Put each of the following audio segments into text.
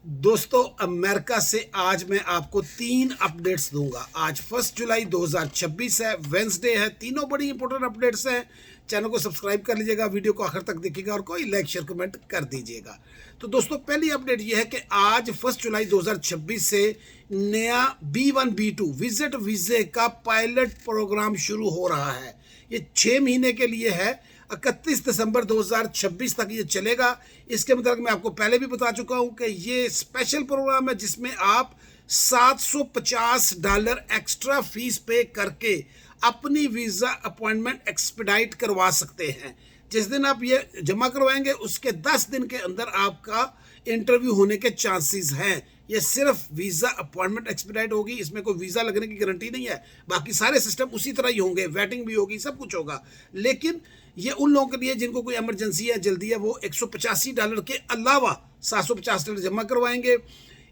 दोस्तों, अमेरिका से आज मैं आपको 3 अपडेट्स दूंगा। आज 1 जुलाई 2026 है, वेंसडे है। तीनों बड़ी इंपॉर्टेंट अपडेट्स हैं। चैनल को सब्सक्राइब कर लीजिएगा, वीडियो को आखिर तक देखिएगा और कोई लाइक शेयर कमेंट कर दीजिएगा। तो दोस्तों, पहली अपडेट यह है कि आज 1 जुलाई 2026 से नया B1 B2 विजिट वीजे का पायलट प्रोग्राम शुरू हो रहा है। ये 6 महीने के लिए है। 31 दिसंबर 2026 तक ये चलेगा। इसके मतलब मैं आपको पहले भी बता चुका हूं कि ये स्पेशल प्रोग्राम है जिसमें आप $750 एक्स्ट्रा फीस पे करके अपनी वीज़ा अपॉइंटमेंट एक्सपेडाइट करवा सकते हैं। जिस दिन आप ये जमा करवाएंगे उसके 10 दिन के अंदर आपका इंटरव्यू होने के चांसेस हैं। ये सिर्फ वीज़ा अपॉइंटमेंट एक्सपेडाइट होगी, इसमें कोई वीज़ा लगने की गारंटी नहीं है। बाकी सारे सिस्टम उसी तरह ही होंगे, वेटिंग भी होगी, सब कुछ होगा। लेकिन ये उन लोगों के लिए जिनको कोई इमरजेंसी है, जल्दी है, वो $185 के अलावा $750 जमा करवाएंगे।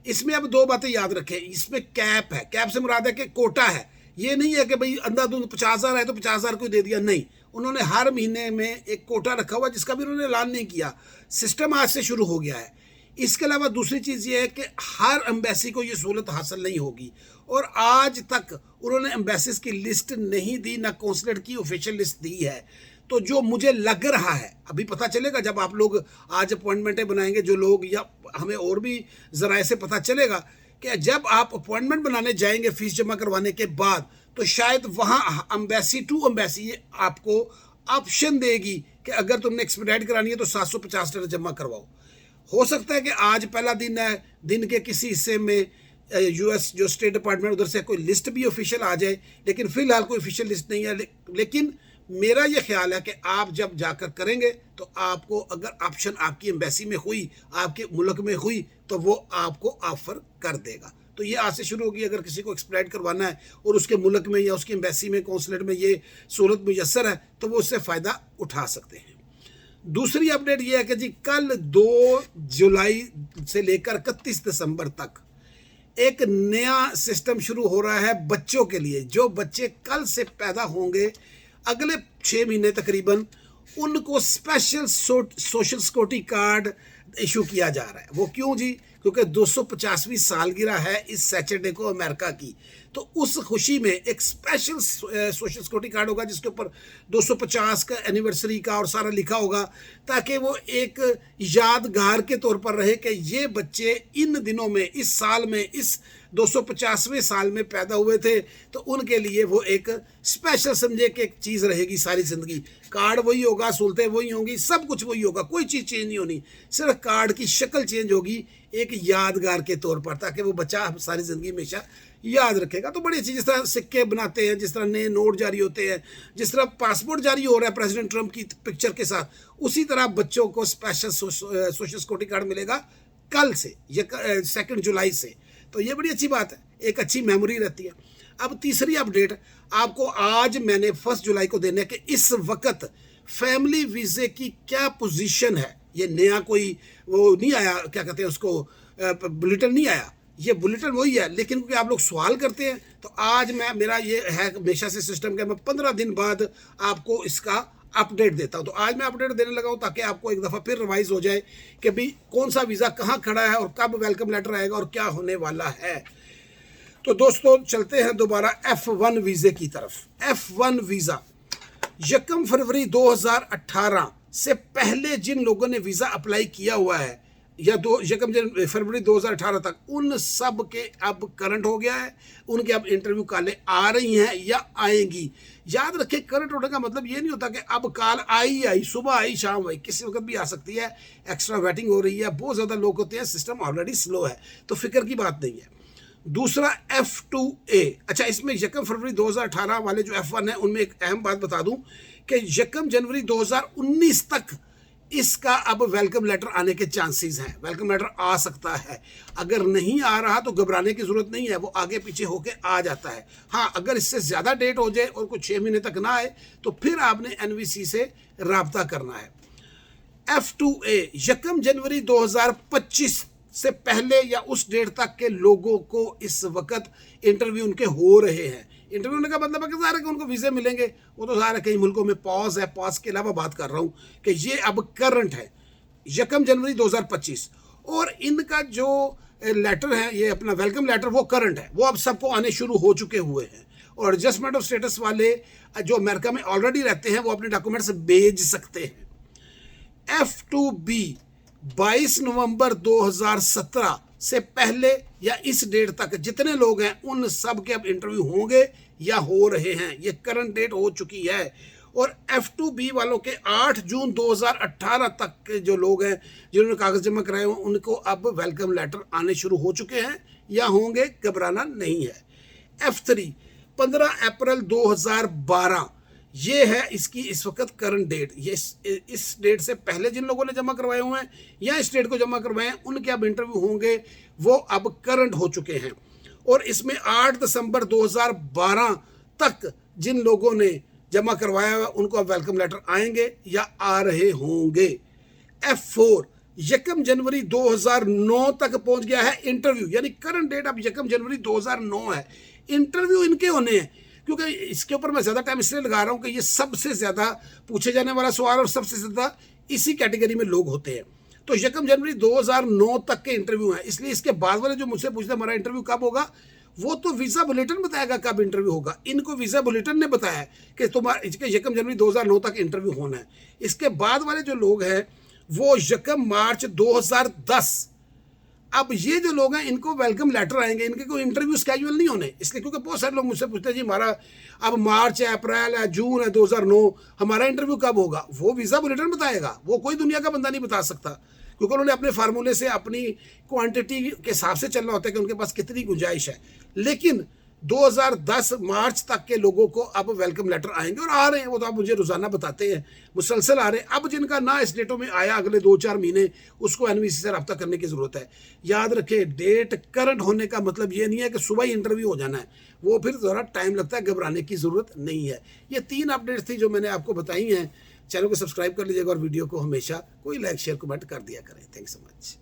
इसमें अब 2 बातें याद रखें। इसमें कैप है, कैप से मुराद है कि कोटा है। ये नहीं है कि भाई अंधाधुंध 50,000 है तो 50,000 को दे दिया, नहीं। उन्होंने हर महीने में एक कोटा रखा हुआ जिसका भी उन्होंने ऐलान नहीं किया। सिस्टम आज से शुरू हो गया है। इसके अलावा दूसरी चीज़ ये है कि हर एम्बेसी को ये सहूलत हासिल नहीं होगी और आज तक उन्होंने एम्बेसीज की लिस्ट नहीं दी, ना कौंसलेट की ऑफिशियल लिस्ट दी है। तो जो मुझे लग रहा है, अभी पता चलेगा जब आप लोग आज अपॉइंटमेंटें बनाएंगे जो लोग, या हमें और भी ज़राए से पता चलेगा कि जब आप अपॉइंटमेंट बनाने जाएंगे फीस जमा करवाने के बाद, तो शायद वहाँ एम्बेसी टू एम्बेसी आपको ऑप्शन देगी कि अगर तुमने एक्सपेडाइट करानी है तो $750 जमा करवाओ। हो सकता है कि आज पहला दिन है, दिन के किसी हिस्से में यूएस जो स्टेट डिपार्टमेंट उधर से कोई लिस्ट भी ऑफिशियल आ जाए, लेकिन फिलहाल कोई ऑफिशियल लिस्ट नहीं है। लेकिन मेरा ये ख्याल है कि आप जब जाकर करेंगे तो आपको, अगर ऑप्शन आपकी एम्बेसी में हुई, आपके मुल्क में हुई, तो वो आपको ऑफर कर देगा। तो ये आज से शुरू होगी। अगर किसी को एक्सपेडाइट करवाना है और उसके मुल्क में या उसकी एम्बेसी में, कौंसलेट में ये सहूलत मुयसर है, तो वो उससे फ़ायदा उठा सकते हैं। दूसरी अपडेट ये है कि जी कल 2 जुलाई से लेकर 31 दिसंबर तक एक नया सिस्टम शुरू हो रहा है बच्चों के लिए। जो बच्चे कल से पैदा होंगे, अगले 6 महीने तकरीबन, उनको special social security card issue किया जा रहा है। वो क्यों जी? क्योंकि 250वीं सालगिरह है इस सैटरडे को अमेरिका की। तो उस खुशी में एक स्पेशल सोशल सिक्योरिटी कार्ड होगा जिसके ऊपर 250 का एनिवर्सरी का और सारा लिखा होगा, ताकि वो एक यादगार के तौर पर रहे कि ये बच्चे इन दिनों में, इस साल में, इस 250वें साल में पैदा हुए थे। तो उनके लिए वो एक स्पेशल समझे कि एक चीज़ रहेगी सारी ज़िंदगी। कार्ड वही होगा, सहूलतें वही होंगी, सब कुछ वही होगा, कोई चीज़ चेंज नहीं होनी। सिर्फ कार्ड की शक्ल चेंज होगी एक यादगार के तौर पर, ताकि वो बच्चा सारी ज़िंदगी हमेशा याद रखेगा। तो बड़ी अच्छी, जिस तरह सिक्के बनाते हैं, जिस तरह नए नोट जारी होते हैं, जिस तरह पासपोर्ट जारी हो रहा है प्रेसिडेंट ट्रंप की पिक्चर के साथ, उसी तरह बच्चों को स्पेशल सोशल सिक्योरिटी कार्ड मिलेगा कल से, ये 2 जुलाई से। तो ये बड़ी अच्छी बात है, एक अच्छी मेमोरी रहती है। अब तीसरी अपडेट आपको आज मैंने 1 जुलाई को देने के इस वक्त फैमिली वीज़े की क्या पोजीशन है। ये नया कोई वो नहीं आया, क्या कहते हैं उसको, बुलेटिन नहीं आया। ये बुलेटिन वही है, लेकिन क्योंकि आप लोग सवाल करते हैं तो आज मेरा ये है हमेशा से सिस्टम का, मैं 15 दिन बाद आपको इसका अपडेट देता हूं। तो आज मैं अपडेट देने लगा हूं ताकि आपको एक दफ़ा फिर रिवाइज हो जाए कि भाई कौन सा वीज़ा कहाँ खड़ा है और कब वेलकम लेटर आएगा और क्या होने वाला है। तो दोस्तों, चलते हैं दोबारा F1 वीज़े की तरफ। F1 वीज़ा 1 फरवरी 2018 से पहले जिन लोगों ने वीज़ा अप्लाई किया हुआ है, या 1 फरवरी 2018 तक, उन सब के अब करंट हो गया है। उनके अब इंटरव्यू कॉलें आ रही हैं या आएंगी। याद रखें, करंट होने का मतलब ये नहीं होता कि अब कॉल आई, सुबह आई, शाम आई, किसी वक्त भी आ सकती है। एक्स्ट्रा वेटिंग हो रही है, बहुत ज़्यादा लोग होते हैं, सिस्टम ऑलरेडी स्लो है, तो फिक्र की बात नहीं है। दूसरा F2A, अच्छा, इसमें 1 फरवरी 2018 वाले जो F1 है उनमें एक अहम बात बता दूं कि 1 जनवरी 2019 तक इसका अब वेलकम लेटर आने के चांसेस हैं। वेलकम लेटर आ सकता है। अगर नहीं आ रहा तो घबराने की जरूरत नहीं है, वो आगे पीछे होके आ जाता है। हाँ, अगर इससे ज़्यादा डेट हो जाए और कुछ 6 महीने तक ना आए तो फिर आपने NVC से रब्ता करना है। F2A 1 जनवरी 2025 से पहले या उस डेट तक के लोगों को इस वक्त इंटरव्यू उनके हो रहे हैं। इंटरव्यू होने का मतलब है कि ज़ाहिर है कि उनको वीज़े मिलेंगे। वो तो ज़ाहिर है कई मुल्कों में पॉज है, पॉज के अलावा बात कर रहा हूँ कि ये अब करंट है 1 जनवरी 2025। और इनका जो लेटर हैं, ये अपना वेलकम लेटर, वो करंट है, वो अब सबको आने शुरू हो चुके हुए हैं। और एडजस्टमेंट ऑफ स्टेटस वाले जो अमेरिका में ऑलरेडी रहते हैं वो अपने डॉक्यूमेंट्स भेज सकते हैं। F2B 22 नवंबर 2017 से पहले या इस डेट तक जितने लोग हैं उन सब के अब इंटरव्यू होंगे या हो रहे हैं, ये करंट डेट हो चुकी है। और F2B वालों के 8 जून 2018 तक के जो लोग हैं जिन्होंने कागज जमा कराए हुए उनको अब वेलकम लेटर आने शुरू हो चुके हैं या होंगे, घबराना नहीं है। F3 15 अप्रैल 2012 ये है इसकी इस वक्त करंट डेट। ये इस डेट से पहले जिन लोगों ने जमा करवाए हुए हैं या इस डेट को जमा करवाए हैं उनके अब इंटरव्यू होंगे, वो अब करंट हो चुके हैं। और इसमें 8 दिसंबर 2012 तक जिन लोगों ने जमा करवाया हुआ उनको अब वेलकम लेटर आएंगे या आ रहे होंगे। F4 1 जनवरी 2009 तक पहुंच गया है इंटरव्यू, यानी करंट डेट अब 1 जनवरी 2009 है। इंटरव्यू इनके होने हैं, क्योंकि इसके ऊपर मैं ज़्यादा टाइम इसलिए लगा रहा हूँ कि ये सबसे ज़्यादा पूछे जाने वाला सवाल और सबसे ज़्यादा इसी कैटेगरी में लोग होते हैं। तो 1 जनवरी 2009 तक के इंटरव्यू हैं, इसलिए इसके बाद वाले जो मुझसे पूछते हैं हमारा इंटरव्यू कब होगा, वो तो वीज़ा बुलेटिन बताएगा कब इंटरव्यू होगा। इनको वीज़ा बुलेटिन ने बताया कि तुम्हारा 1 जनवरी 2009 तक इंटरव्यू होना है। इसके बाद वाले जो लोग हैं वो 1 मार्च 2010, अब ये जो लोग हैं इनको वेलकम लेटर आएंगे, इनके कोई इंटरव्यू स्केड्यूल नहीं होने, इसलिए क्योंकि बहुत सारे लोग मुझसे पूछते हैं जी हमारा अब मार्च है, अप्रैल है, जून है 2009, हमारा इंटरव्यू कब होगा। वो वीज़ा बुलेटिन बताएगा, वो कोई दुनिया का बंदा नहीं बता सकता, क्योंकि उन्होंने अपने फार्मूले से अपनी क्वांटिटी के हिसाब से चलना होता है कि उनके पास कितनी गुंजाइश है। लेकिन 2010 मार्च तक के लोगों को अब वेलकम लेटर आएंगे और आ रहे हैं, वो तो आप मुझे रोज़ाना बताते हैं, मुसलसल आ रहे हैं। अब जिनका ना इस डेटों में आया अगले 2-4 महीने, उसको NVC से रब्ता करने की ज़रूरत है। याद रखें, डेट करंट होने का मतलब ये नहीं है कि सुबह ही इंटरव्यू हो जाना है, वो फिर ज़रा टाइम लगता है, घबराने की ज़रूरत नहीं है। ये 3 अपडेट्स थी जो मैंने आपको बताई हैं। चैनल को सब्सक्राइब कर लीजिएगा और वीडियो को हमेशा कोई लाइक शेयर कमेंट कर दिया करें। Thanks so much.